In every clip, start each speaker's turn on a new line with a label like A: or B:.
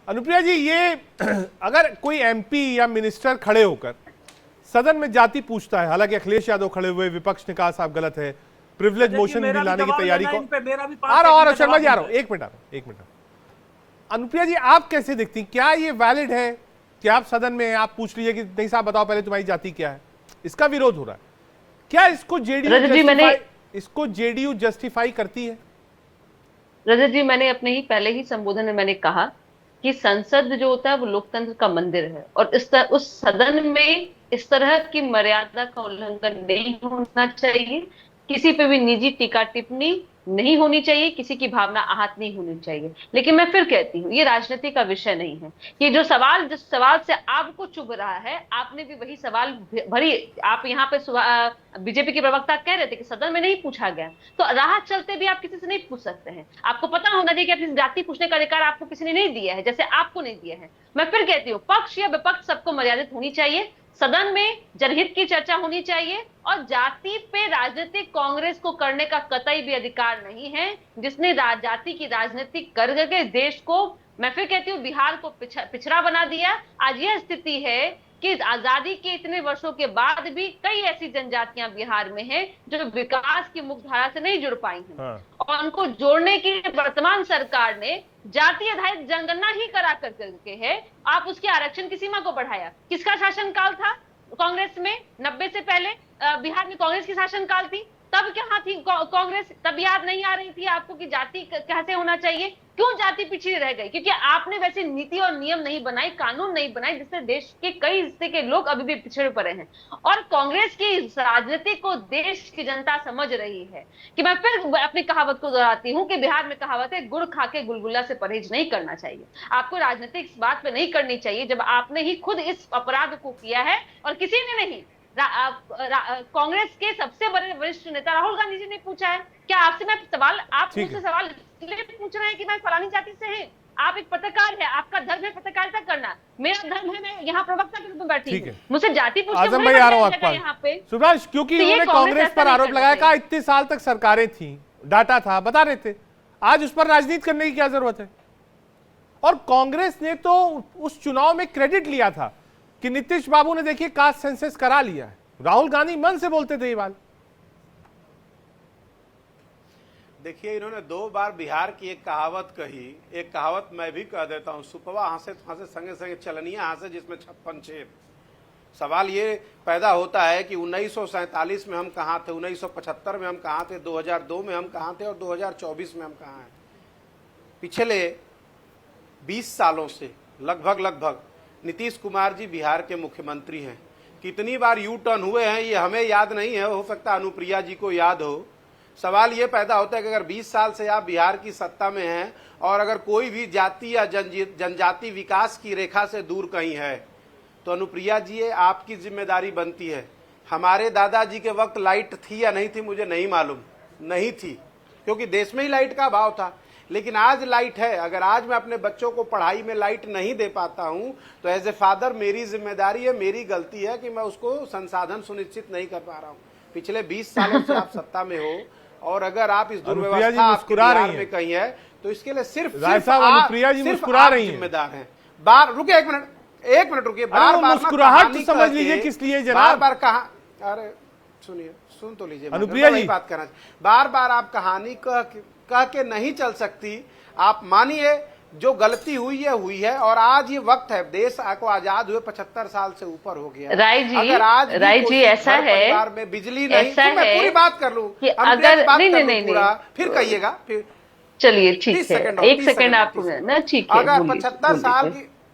A: अनुप्रिया जी, ये अगर कोई एमपी या मिनिस्टर खड़े होकर सदन में जाति पूछता है, हालांकि अखिलेश यादव खड़े हुए, विपक्ष ने कहा साहब गलत है, प्रिविलेज मोशन भी लाने की तैयारी को आ रहा और शर्मा जी आ रहा हूं, एक मिनट अनुप्रिया जी, आप कैसे देखती, क्या ये वैलिड है कि आप सदन में आप पूछ लीजिए कि नहीं साहब बताओ पहले तुम्हारी जाति क्या है? इसका विरोध हो रहा है, क्या इसको जेडीयू जस्टिफाई करती है?
B: रजत जी, मैंने अपने ही पहले ही संबोधन में मैंने कहा कि संसद जो होता है वो लोकतंत्र का मंदिर है, और उस सदन में इस तरह की मर्यादा का उल्लंघन नहीं होना चाहिए। किसी पे भी निजी टीका टिप्पणी नहीं होनी चाहिए, किसी की भावना आहत नहीं होनी चाहिए। लेकिन मैं फिर कहती हूँ, ये राजनीति का विषय नहीं है। कि जो सवाल जिस सवाल से आपको चुभ रहा है, आपने भी वही सवाल भरी। आप यहाँ पे बीजेपी के प्रवक्ता कह रहे थे कि सदन में नहीं पूछा गया, तो राह चलते भी आप किसी से नहीं पूछ सकते हैं। आपको पता होना चाहिए कि अपनी जाति पूछने का अधिकार आपको किसी ने नहीं दिया है, जैसे आपको नहीं दिया है। मैं फिर कहती हूँ, पक्ष या विपक्ष सबको मर्यादित होनी चाहिए, सदन में जनहित की चर्चा होनी चाहिए, और जाति पे राजनीतिक कांग्रेस को करने का कतई भी अधिकार नहीं है, जिसने जाति की राजनीति कर करके देश को, मैं फिर कहती हूँ, बिहार को पिछड़ा बना दिया। आज यह स्थिति है कि आजादी के इतने वर्षों के बाद भी कई ऐसी जनजातियां बिहार में हैं जो विकास की मुख्यधारा से नहीं जुड़ पाई हैं। और उनको जोड़ने की वर्तमान सरकार ने जाति आधारित जनगणना ही करा करके है। आप उसके आरक्षण की सीमा को बढ़ाया। किसका शासनकाल था कांग्रेस में? 90 से पहले बिहार में कांग्रेस की शासनकाल थी, तब कहां थी कांग्रेस? तब याद नहीं आ रही थी आपको कि जाति कैसे होना चाहिए? क्यों जाति पिछड़ी रह गई? क्योंकि आपने वैसे नीति और नियम नहीं बनाई, कानून नहीं बनाए, जिससे देश के कई हिस्से के लोग अभी भी पिछड़े पड़े हैं। और कांग्रेस की राजनीति को देश की जनता समझ रही है। कि मैं फिर अपनी कहावत को दोहराती हूँ कि बिहार में कहावत है, गुड़ खा के गुलगुला से परहेज नहीं करना चाहिए। आपको राजनीति इस बात पे नहीं करनी चाहिए जब आपने ही खुद इस अपराध को किया है और किसी ने नहीं। कांग्रेस के सबसे बड़े वरिष्ठ नेता राहुल गांधी जी ने पूछा है। क्या आपसे मैं सवाल, आप मुझसे सवाल इसलिए पूछ रहे हैं कि मैं फलानी जाति से हैं? आप एक पत्रकार है, आपका धर्म है पत्रकारिता करना, मेरा धर्म है मैं यहाँ प्रवक्ता के रूप में बैठी हूँ, मुझसे जाति पूछकर
A: आजम भाई आ रहा हूँ आपके पास। सुभाष, क्योंकि उन्होंने कांग्रेस पर आरोप लगाया, कहा इतने साल तक सरकारें थी, डाटा था, बता रहे थे, आज उस पर राजनीति करने की क्या जरूरत है? और कांग्रेस ने तो उस चुनाव में क्रेडिट लिया था कि नीतीश बाबू ने देखिए कास्ट सेंसस करा लिया है। राहुल गांधी मन से बोलते थे ये बात।
C: देखिए, इन्होंने 2 बार बिहार की एक कहावत कही, एक कहावत मैं भी कह देता हूं, सुपवा हंसे तो हंसे संगे संगे चलनिया हंसे जिसमें 56 छेद। सवाल ये पैदा होता है कि 1947 में हम कहाँ थे, 1975 में हम कहाँ थे, 2002 में हम कहाँ थे और 2024 में हम कहाँ हैं। पिछले 20 सालों से लगभग नीतीश कुमार जी बिहार के मुख्यमंत्री हैं। कितनी बार यू टर्न हुए हैं ये हमें याद नहीं है, हो सकता अनुप्रिया जी को याद हो। सवाल ये पैदा होता है कि अगर 20 साल से आप बिहार की सत्ता में हैं और अगर कोई भी जाति या जनजाति विकास की रेखा से दूर कहीं है, तो अनुप्रिया जी ये आपकी जिम्मेदारी बनती है। हमारे दादाजी के वक्त लाइट थी या नहीं थी मुझे नहीं मालूम, नहीं थी, क्योंकि देश में ही लाइट का अभाव था। लेकिन आज लाइट है। अगर आज मैं अपने बच्चों को पढ़ाई में लाइट नहीं दे पाता हूं तो एज ए फादर मेरी जिम्मेदारी है, मेरी गलती है कि मैं उसको संसाधन सुनिश्चित नहीं कर पा रहा हूं। पिछले 20 सालों से आप सत्ता में हो और अगर आप इस दुर्व्यवस्था आपके बिहार में कहीं है तो इसके लिए सिर्फ
A: अनुप्रिया जी मुस्कुरा रही हैं,
C: जिम्मेदार हैं। बार रुकिए, एक मिनट रुकिए। बार
A: मुस्कुराहट समझ लीजिए किस लिए जनाब।
C: बार कहा, अरे सुनिए, सुन तो लीजिए
A: अनुप्रिया जी,
C: बात करना। बार आप कहानी कह के नहीं चल सकती। आप मानिए जो गलती हुई है और आज ये वक्त है, देश को आजाद हुए 75 साल से ऊपर हो गया।
B: अगर आज ऐसा है
C: परिवार में बिजली नहीं, तो मैं पूरी बात कर लूं,
B: अगर नहीं
C: फिर कहिएगा, फिर
B: चलिए ठीक है, 1 सेकंड आपको ना, ठीक है।
C: अगर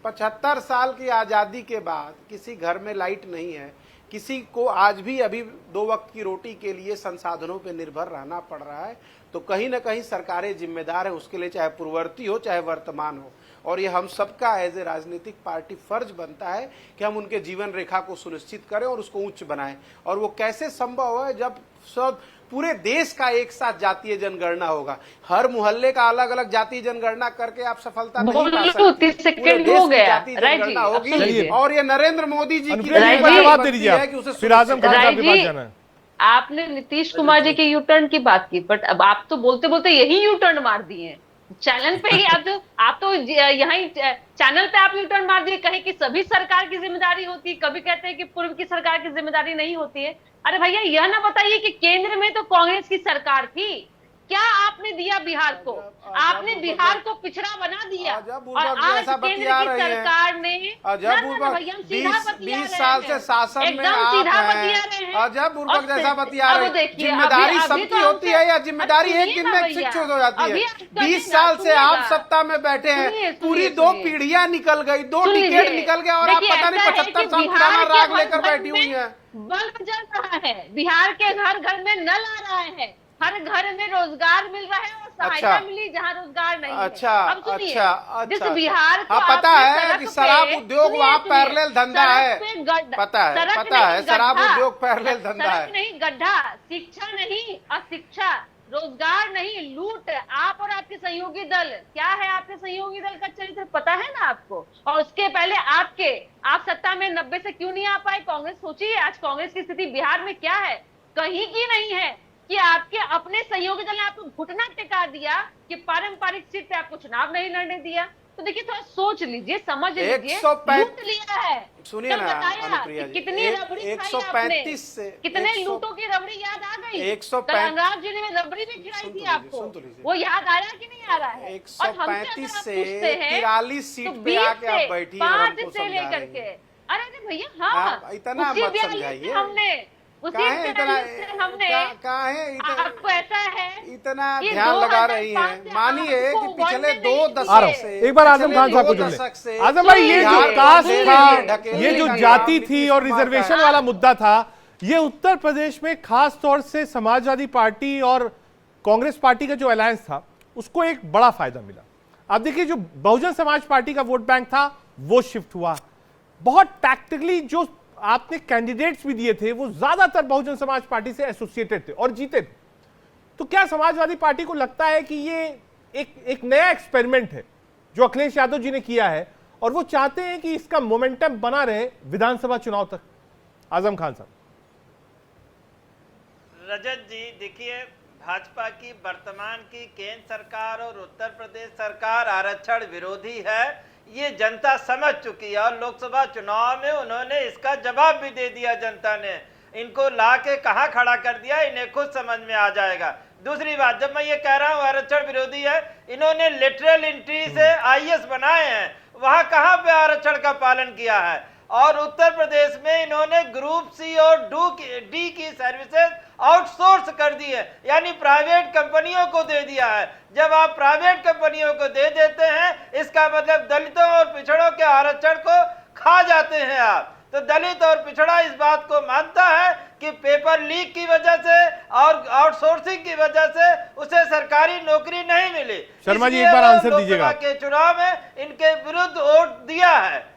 C: 75 साल की आजादी के बाद किसी घर में लाइट नहीं है, किसी को आज भी अभी 2 वक्त की रोटी के लिए संसाधनों पर निर्भर रहना पड़ रहा है, तो कहीं ना कहीं सरकारें जिम्मेदार है उसके लिए, चाहे पूर्ववर्ती हो चाहे वर्तमान हो। और ये हम सबका एज ए राजनीतिक पार्टी फर्ज बनता है कि हम उनके जीवन रेखा को सुनिश्चित करें और उसको उच्च बनाएं। और वो कैसे संभव है जब सब पूरे देश का एक साथ जातीय जनगणना होगा। हर मोहल्ले का अलग अलग जातीय जनगणना करके आप सफलता नहीं पा सकते।
B: 30 सेकंड हो गया, जातीय जनगणना
C: होगी और ये नरेंद्र मोदी जी की
A: जवाब दे दीजिए कि उसे फिर आजम खान साहब के पास जाना है।
B: आपने नीतीश कुमार जी के यू टर्न की बात की, बट अब आप तो बोलते बोलते यही यू टर्न मार दिए। चैनल पे ही आप तो यहाँ चैनल पे आप यूटर्न मार दिए, कहे कि सभी सरकार की जिम्मेदारी होती है, कभी कहते हैं कि पूर्व की सरकार की जिम्मेदारी नहीं होती है। अरे भैया यह ना बताइए कि केंद्र में तो कांग्रेस की सरकार थी, क्या आपने दिया बिहार को? आपने बिहार को पिछड़ा बना दिया, और आज केंद्र की सरकार ने भैया हम सीधा बतिया
C: 20 साल से शासन में
B: एकदम
C: आप
B: सीधा
C: हैं,
B: बतिया रहे हैं।
C: अजब बुर्बक जैसा बतिया
B: अब
C: रहे हैं।
B: देखिए,
C: जिम्मेदारी
B: अभी
C: सबकी
B: तो
C: होती है या जिम्मेदारी
B: अरे
C: एक दिन
B: सुनिए
C: में
B: ना भैया,
C: शिक्षित हो जाती
B: अभी
C: है?
B: आप कहिए
C: 20
B: ना,
C: साल से आप
B: सुनिएगा।
C: सत्ता में बैठे हैं,
B: सुनिए,
C: पूरी
B: सुनिए,
C: 2
B: सुनिए।
C: पीढ़ियां निकल गई, 2
B: सुन
C: टिकट
B: लीजिए।
C: निकल गए और आप
B: देखिए,
C: पता नहीं
B: ऐसा है
C: 75
B: कि
C: साल
B: बिहार
C: पुराना
B: के
C: राग
B: हर
C: लेकर
B: घर
C: बैठी हुई
B: में
C: है।
B: बल्ब जल रहा है, बिहार के घर घर में नल आ रहा है, हर घर में रोजगार मिल रहा है और सहायता
C: अच्छा।
B: मिली जहाँ रोजगार नहीं
C: अच्छा,
B: है। अब सुनिए,
C: अच्छा,
B: जिस
C: अच्छा,
B: बिहार को
C: हाँ, पता
B: आपने
C: है
B: सड़क
C: कि
B: पे-
C: शराब उद्योग
B: सुनिए,
C: वहाँ
B: सुनिए,
C: पैरेलल धंधा
B: सड़क
C: है।
B: पे गड्ढा-
C: पता है,
B: सड़क
C: पता
B: नहीं,
C: है, शराब
B: गड्ढा।
C: उद्योग पैरेलल धंधा
B: सड़क
C: है।
B: नहीं, गड्ढा। शिक्षा नहीं, अशिक्षा। रोजगार नहीं, लूट। आप और आपके सहयोगी दल, क्या है आपके सहयोगी दल का चरित्र पता है ना आपको? और उसके पहले आप सत्ता में 90 से क्यों नहीं आ पाए? कांग्रेस सोचिए, आज कांग्रेस की स्थिति बिहार में क्या है? कहीं की नहीं है कि आपके अपने सहयोगी दल ने आपको घुटना टिका दिया कि पारंपरिक सीट पे आपको चुनाव नहीं लड़ने दिया। तो देखिए, थोड़ा सोच लीजिए, समझ लीजिए,
C: 135
B: लूट लिया है।
C: सुनिए
B: कल
C: ना
B: बताया
C: अनुप्रिया
B: कि
C: जी,
B: कितनी रबड़ी खाई
C: 135 से
B: आपने, कितने
C: 100
B: लूटों की रबड़ी याद आ गई?
C: 135
B: कल अनुराग जी ने रबड़ी भी खिलाई
C: सुन तो
B: थी
C: लीजिए,
B: आपको,
C: सुन तो लीजिए।
B: वो याद आया कि नहीं आ रहा है? और हमसे
C: 135
B: अगर आप
C: से
B: पूछते हैं
C: 43 सीट
B: तो
C: पे
B: 20
C: आके आप
B: से
C: बैठी और
B: 5
C: हमको
B: से
C: समझा
B: लेकर
C: रही
B: के,
C: हैं।
B: अरे भैया हाँ,
C: आप इतना
B: उसी
C: मत
B: 42
C: समझाइए।
B: से हमने उसी
C: काहे इतना
B: 42 से हमने आपको ऐसा है
C: इतना
B: कि
C: ध्यान लगा रही
B: 2005
C: हैं?
B: से
C: मानिए
B: आपको
C: कि पिछले
B: वोट
C: 2
B: नहीं
C: दशक
A: आ रहा
C: से
A: हूं, एक बार आजम खान साहब को
C: पिछले
A: जुड़
C: 2
A: लें।
C: दशक से
A: आजम भाई, ये जो
C: बिहार
A: कास्ट
C: को
A: था,
C: ढकेलने
A: ये जो
C: का
A: जाति
C: काम
A: थी
C: नीतीश
A: और
C: कुमार का
A: रिजर्वेशन
C: है।
A: वाला मुद्दा था, ये उत्तर प्रदेश में खास तौर से समाजवादी पार्टी और कांग्रेस पार्टी का जो अलायंस था उसको एक बड़ा फायदा मिला। आप देखिए, जो बहुजन समाज पार्टी का वोट बैंक था वो शिफ्ट हुआ। बहुत टैक्टिकली जो आपने कैंडिडेट्स भी दिए थे वो ज्यादातर बहुजन समाज पार्टी से एसोसिएटेड थे और जीते थे। तो क्या समाजवादी पार्टी को लगता है कि ये एक नया एक्सपेरिमेंट है जो अखिलेश यादव जी ने किया है और वो चाहते हैं कि इसका मोमेंटम बना रहे विधानसभा चुनाव तक? आजम खान साहब।
D: रजत जी, देखिए, भाजपा की वर्तमान की केंद्र सरकार और उत्तर प्रदेश सरकार आरक्षण विरोधी है, ये जनता समझ चुकी है और लोकसभा चुनाव में उन्होंने इसका जवाब भी दे दिया। जनता ने इनको ला के कहां खड़ा कर दिया, इन्हें खुद समझ में आ जाएगा। दूसरी बात, जब मैं ये कह रहा हूं आरक्षण विरोधी है, इन्होंने लिटरल एंट्री से आईएएस बनाए हैं, वहां कहां पे आरक्षण का पालन किया है? और उत्तर प्रदेश में इन्होंने ग्रुप सी और डी की सर्विसेज आउटसोर्स कर दी है, यानी प्राइवेट कंपनियों को दे दिया है। जब आप प्राइवेट कंपनियों को दे देते हैं, इसका मतलब दलितों और पिछड़ों के आरक्षण को खा जाते हैं आप। तो दलित और पिछड़ा इस बात को मानता है कि पेपर लीक की वजह से और आउटसोर्सिंग की वजह से उसे सरकारी नौकरी नहीं मिली।
A: शर्मा जी,
D: इसलिए
A: एक बार
D: वो
A: आंसर दीजिएगा।
D: लोकसभा के चुनाव में इनके विरुद्ध वोट दिया है।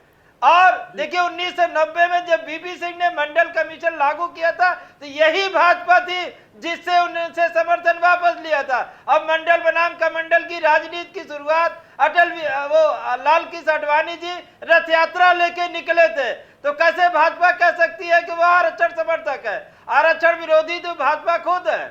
D: और देखिए, 1990 में जब बीपी सिंह ने मंडल कमीशन लागू किया था तो यही भाजपा थी जिससे उनसे समर्थन वापस लिया था। अब मंडल बनाम कमंडल की राजनीति की शुरुआत लाल कृष्ण आडवाणी जी रथ यात्रा लेके निकले थे। तो कैसे भाजपा कह सकती है कि वह आरक्षण समर्थक है? आरक्षण विरोधी तो भाजपा खुद है।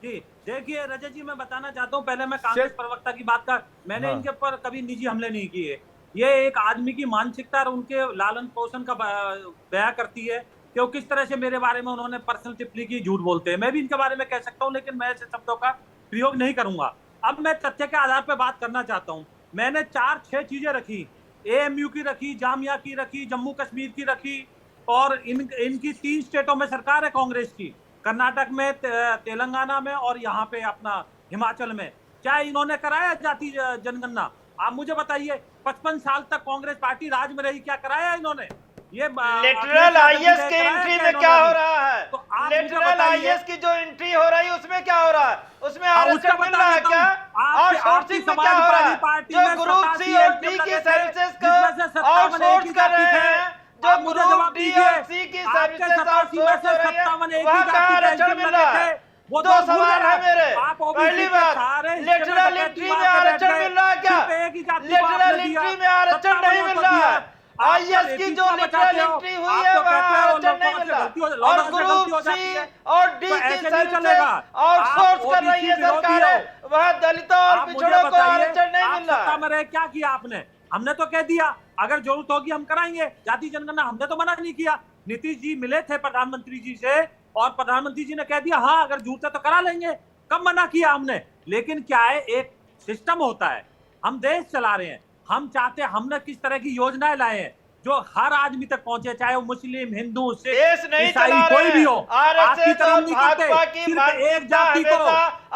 E: जी देखिए रजत जी, मैं बताना चाहता हूं, पहले मैं कांग्रेस प्रवक्ता की बात कर, मैंने
A: हाँ।
E: इनके ऊपर कभी निजी हमले नहीं किए। ये एक आदमी की मानसिकता और उनके लालन पोषण का बयां करती है कि वो किस तरह से मेरे बारे में उन्होंने पर्सनल टिप्पणी की, झूठ बोलते हैं। मैं भी इनके बारे में कह सकता हूं, लेकिन मैं ऐसे शब्दों का प्रयोग नहीं करूंगा। अब मैं तथ्य के आधार पर बात करना चाहता हूँ। मैंने 4-6 चीजें रखी, एएमयू की रखी, जामिया की रखी, जम्मू कश्मीर की रखी, और इनकी 3 स्टेटों में सरकार है कांग्रेस की, कर्नाटक में, तेलंगाना में और यहाँ पे अपना हिमाचल में। क्या इन्होंने कराया जाति जनगणना? आप मुझे बताइए, 55 साल तक कांग्रेस पार्टी राज में रही, क्या कराया इन्होंने? ये
D: लिटरल आईएएस की एंट्री में क्या हो रहा है?
E: तो आप
D: लिटरल आईएएस की जो एंट्री हो रही है उसमें क्या हो रहा है? उसमें आरक्षण मिल रहा है क्या? और आउटसोर्सिंग में क्या हो रहा है? जो ग्रुप सी और डी की सर्विसेज को आउटसोर्स कर रहे हैं, जो ग्रुप डी और सी की सर्विसेज आउटसोर्स हो रही है, वहां का आरक्षण मिल रहा है। वो 2 सवाल है मेरे। पहली बात, लिटरल एंट्री में आरक्षण मिल रहा है क्या? लिटरल एंट्री में आरक्षण नहीं मिल रहा है। आईएएस की जो लिटरल एंट्री हुई है वहां आरक्षण नहीं मिला, और ग्रुप सी और डी की सर्विसेज आउटसोर्स कर रही है सरकारें, वहां दलितों और पिछड़ों को आरक्षण नहीं मिल रहा है।
E: क्या किया आपने? हमने तो कह दिया अगर जरूरत होगी हम कराएंगे जाति जनगणना, हमने तो मना नहीं किया। नीतीश जी मिले थे प्रधानमंत्री जी से और प्रधानमंत्री जी ने कह दिया हाँ अगर जरूरत है तो करा लेंगे, कब मना किया हमने। लेकिन क्या है, एक सिस्टम होता है, हम देश चला रहे हैं, हम चाहते हैं, हमने किस तरह की योजनाएं लाए हैं जो हर आदमी तक पहुंचे, चाहे वो मुस्लिम, हिंदू,
D: देश
E: सिख,
D: नहीं
E: ईसाई,
D: चला
E: कोई
D: रहे
E: भी हो।
D: हैं। आरएसएस और भाजपा की
E: सिर्फ एक जाति को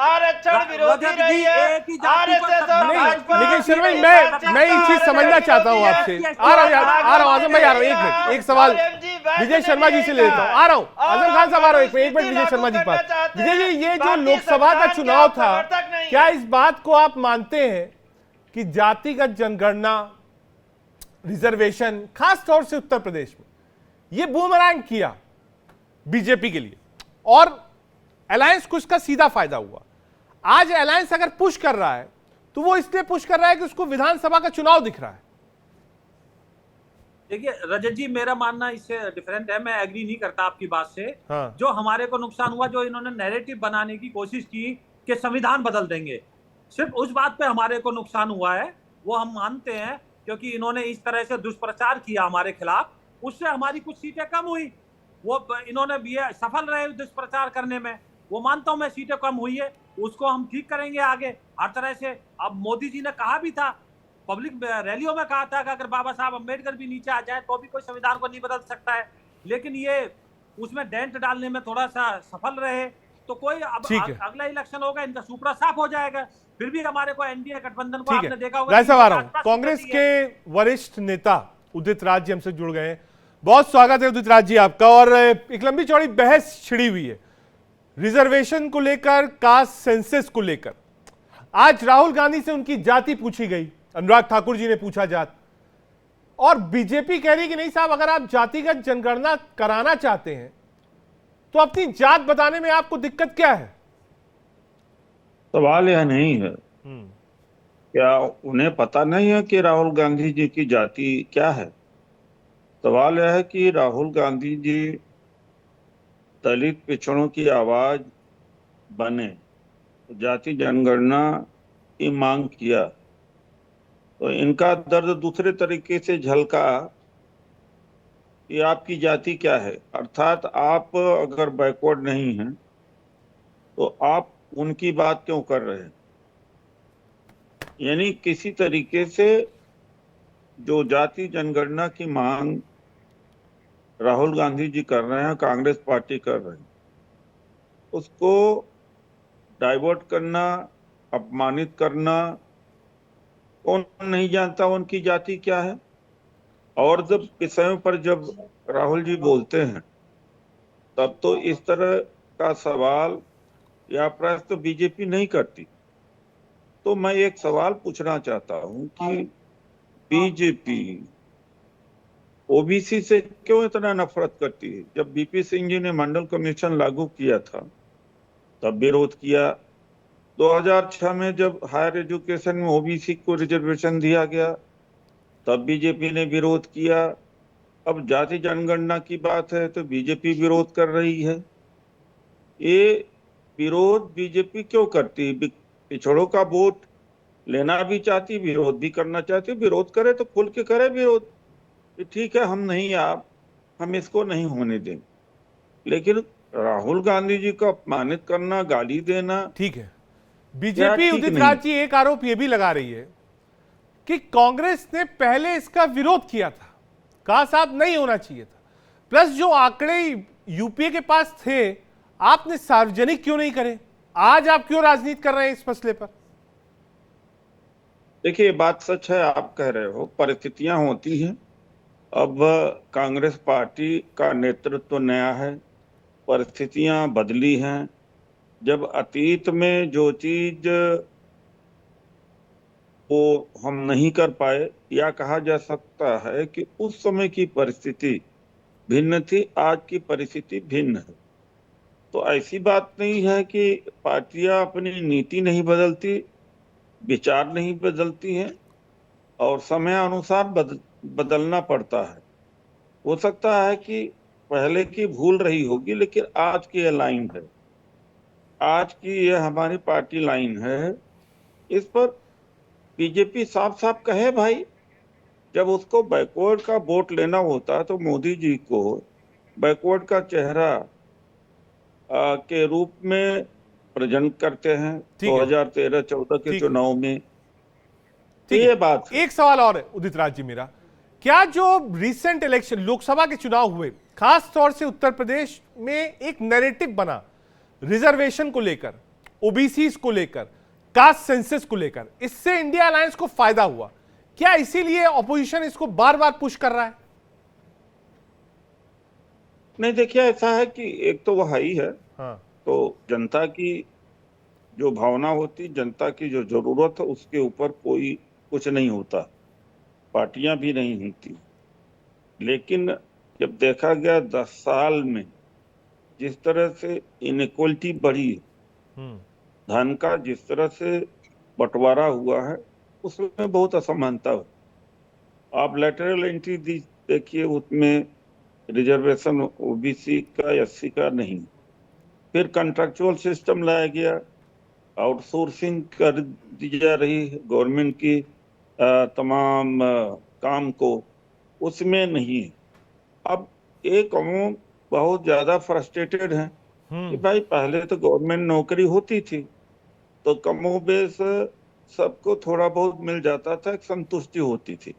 D: आरक्षण विरोधी रही है, आरएसएस और भाजपा।
A: लेकिन शर्मा मैं एक चीज समझना चाहता हूँ आपसे। आ रहा हूँ आजम भाई, आ रहा हूँ, एक मिनट, एक सवाल विजय शर्मा जी से ले लेता हूँ। आ रहा हूँ आजम खान साहब, आ रहा हूँ, एक मिनट विजय शर्मा जी के पास। विजय जी, ये जो लोकसभा का चुनाव था, क्या इस बात को आप मानते हैं कि जातिगत जनगणना, रिजर्वेशन, खास तौर से उत्तर प्रदेश में ये बूमरैंग किया बीजेपी के लिए और अलायंस को इसका सीधा फायदा हुआ? आज अलायंस अगर पुश कर रहा है तो वो इसलिए पुश कर रहा है कि उसको विधानसभा का चुनाव दिख रहा है।
E: देखिए रजत जी, मेरा मानना इससे डिफरेंट है, मैं एग्री नहीं करता आपकी बात से।
A: हाँ।
E: जो हमारे को नुकसान हुआ, जो इन्होंने नैरेटिव बनाने की कोशिश की कि संविधान बदल देंगे, सिर्फ उस बात पे हमारे को नुकसान हुआ है, वो हम मानते हैं, क्योंकि इन्होंने इस तरह से दुष्प्रचार किया हमारे खिलाफ, उससे हमारी कुछ सीटें कम हुई। वो इन्होंने ये सफल रहे दुष्प्रचार करने में, वो मानता हूं मैं, सीटें कम हुई है, उसको हम ठीक करेंगे आगे हर तरह से। अब मोदी जी ने कहा भी था, पब्लिक रैलियों में कहा था कि अगर बाबा साहब अम्बेडकर भी नीचे आ जाए तो भी कोई संविधान को नहीं बदल सकता है, लेकिन ये उसमें डेंट डालने में थोड़ा सा सफल रहे। तो कोई अब अगला इलेक्शन होगा, इनका सुपड़ा साफ हो जाएगा, फिर भी हमारे को एनडीए गठबंधन को आपने देखा होगा।
A: आ रहा हूं, कांग्रेस के वरिष्ठ नेता उदित राज जी हमसे जुड़ गए हैं। बहुत स्वागत है उदित राज जी आपका। और एक लंबी चौड़ी बहस छिड़ी हुई है रिजर्वेशन को लेकर, कास्ट सेंसस को लेकर। आज राहुल गांधी से उनकी जाति पूछी गई, अनुराग ठाकुर जी ने पूछा जात, और बीजेपी कह रही कि नहीं साहब, अगर आप जातिगत जनगणना कराना चाहते हैं तो अपनी जात बताने में आपको दिक्कत क्या है?
F: सवाल यह नहीं है, क्या उन्हें पता नहीं है कि राहुल गांधी जी की जाति क्या है? सवाल यह है कि राहुल गांधी जी दलित पिछड़ों की आवाज बने, जाति जनगणना की मांग किया, तो इनका दर्द दूसरे तरीके से झलका कि आपकी जाति क्या है। अर्थात आप अगर बैकवर्ड नहीं हैं तो आप उनकी बात क्यों कर रहे हैं? यानी किसी तरीके से जो जाति जनगणना की मांग राहुल गांधी जी कर रहे हैं, कांग्रेस पार्टी कर रही है, उसको डाइवर्ट करना, अपमानित करना। कौन नहीं जानता उनकी जाति क्या है? और जब विषयों पर जब राहुल जी बोलते हैं तब तो इस तरह का सवाल या प्रश्न बीजेपी नहीं करती। तो मैं एक सवाल पूछना चाहता हूं कि बीजेपी ओबीसी से क्यों इतना नफरत करती है? जब बीपी सिंह जी ने मंडल कमीशन लागू किया था तब विरोध किया। 2006 में जब हायर एजुकेशन में ओबीसी को रिजर्वेशन दिया गया तब बीजेपी ने विरोध किया। अब जाति जनगणना की बात है तो बीजेपी विरोध कर रही है। ये विरोध बीजेपी क्यों करती है? पिछड़ों का वोट लेना भी चाहती, विरोध भी करना चाहती। विरोध करे तो खुल के करे विरोध, ठीक है हम नहीं, हम इसको नहीं होने दें। लेकिन राहुल गांधी जी को अपमानित करना, गाली देना
A: ठीक है। बीजेपी उदित राज जी एक आरोप यह भी लगा रही है कि कांग्रेस ने पहले इसका विरोध किया था, कहा साहब नहीं होना चाहिए था, प्लस जो आंकड़े यूपीए के पास थे आपने सार्वजनिक क्यों नहीं करे? आज आप क्यों राजनीति कर रहे हैं इस मसले पर?
F: देखिए बात सच है, आप कह रहे हो, परिस्थितियां होती हैं। अब कांग्रेस पार्टी का नेतृत्व नया है, परिस्थितियां बदली हैं। जब अतीत में जो चीज वो हम नहीं कर पाए, या कहा जा सकता है कि उस समय की परिस्थिति भिन्न थी, आज की परिस्थिति भिन्न है। तो ऐसी बात नहीं है कि पार्टियां अपनी नीति नहीं बदलती, विचार नहीं बदलती हैं, और समय अनुसार बदलना पड़ता है। हो सकता है कि पहले की भूल रही होगी, लेकिन आज की ये लाइन है, आज की ये हमारी पार्टी लाइन है। इस पर बीजेपी साफ साफ कहे भाई, जब उसको बैकवर्ड का वोट लेना होता है तो मोदी जी को बैकवर्ड का चेहरा के रूप में प्रेजेंट करते हैं
A: ठीक है।
F: 2013-14 के
A: ठीक है।
F: चुनाव में।
A: ठीक
F: ये
A: है।
F: बात है।
A: एक सवाल और है उदित राज जी मेरा, क्या जो रिसेंट इलेक्शन लोकसभा के चुनाव हुए, खास तौर से उत्तर प्रदेश में एक नैरेटिव बना रिजर्वेशन को लेकर, ओबीसी को लेकर, कास्ट सेंसस को लेकर, इससे इंडिया अलायंस को फायदा हुआ? क्या इसीलिए ऑपोजिशन इसको बार बार पुश कर रहा है?
F: नहीं, देखिए ऐसा है कि एक तो वह ही है,
A: हाँ।
F: तो जनता की जो भावना होती, जनता की जो जरूरत है, उसके ऊपर कोई कुछ नहीं होता, पार्टियां भी नहीं होती। लेकिन जब देखा गया 10 साल में जिस तरह से इनइक्वलिटी बढ़ी, धन का जिस तरह से बंटवारा हुआ है, उसमें बहुत असमानता हो। आप लेटरल एंट्री देखिए, उसमें रिजर्वेशन ओबीसी का, एससी का नहीं। फिर कॉन्ट्रैक्चुअल सिस्टम लाया गया, आउटसोर्सिंग कर दी जा रही है गवर्नमेंट की तमाम काम को, उसमें नहीं है। अब एक कौम बहुत ज्यादा फ्रस्ट्रेटेड है कि भाई पहले तो गवर्नमेंट नौकरी होती थी तो कमोबेश सबको थोड़ा बहुत मिल जाता था, एक संतुष्टि होती थी।